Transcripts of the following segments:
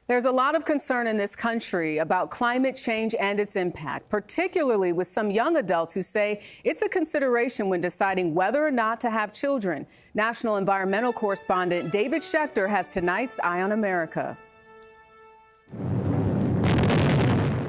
There's a lot of concern in this country about climate change and its impact, particularly with some young adults who say it's a consideration when deciding whether or not to have children. National environmental correspondent David Schechter has tonight's Eye on America.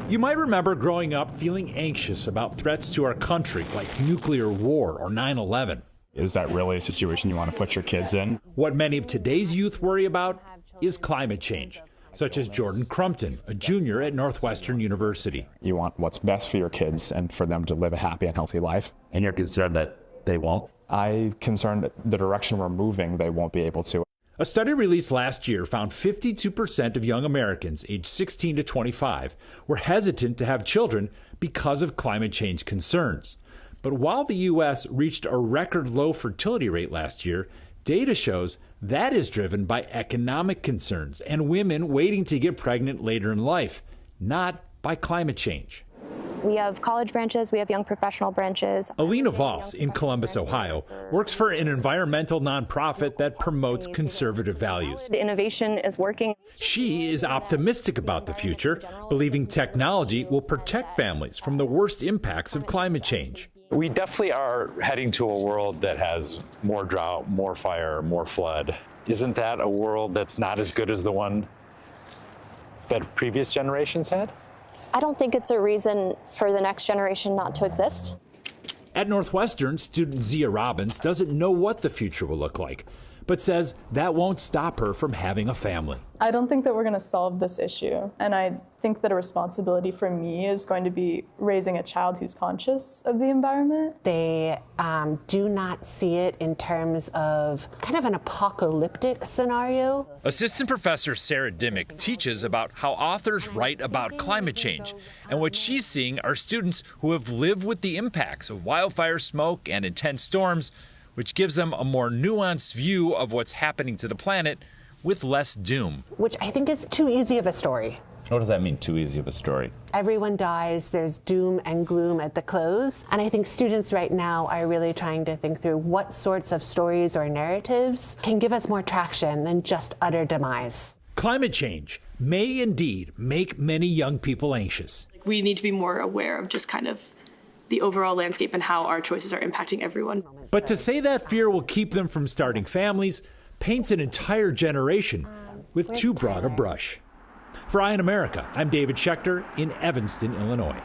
You might remember growing up feeling anxious about threats to our country like nuclear war or 9/11. Is that really a situation you want to put your kids in? What many of today's youth worry about is climate change, such as Jordan Crumpton, a junior at Northwestern University. You want what's best for your kids and for them to live a happy and healthy life. And you're concerned that they won't? I'm concerned that the direction we're moving, they won't be able to. A study released last year found 52% of young Americans aged 16 to 25 were hesitant to have children because of climate change concerns. But while the U.S. reached a record low fertility rate last year, data shows that is driven by economic concerns and women waiting to get pregnant later in life, not by climate change. We have college branches, we have young professional branches. Alina Voss in Columbus, Ohio, works for an environmental nonprofit that promotes conservative values. The innovation is working. She is optimistic about the future, believing technology will protect families from the worst impacts of climate change. We definitely are heading to a world that has more drought, more fire, more flood. Isn't that a world that's not as good as the one that previous generations had? I don't think it's a reason for the next generation not to exist. At Northwestern, student Zia Robbins doesn't know what the future will look like, but says that won't stop her from having a family. I don't think that we're going to solve this issue, and I think that a responsibility for me is going to be raising a child who's conscious of the environment. They do not see it in terms of kind of an apocalyptic scenario. Assistant Professor Sarah Dimmick teaches about how authors write about climate change, and what she's seeing are students who have lived with the impacts of wildfire smoke and intense storms, which gives them a more nuanced view of what's happening to the planet with less doom. Which I think is too easy of a story. What does that mean, too easy of a story? Everyone dies, there's doom and gloom at the close. And I think students right now are really trying to think through what sorts of stories or narratives can give us more traction than just utter demise. Climate change may indeed make many young people anxious. We need to be more aware of just kind of the overall landscape and how our choices are impacting everyone. But to say that fear will keep them from starting families paints an entire generation with too broad a brush. For Eye on America, I'm David Schechter in Evanston, Illinois.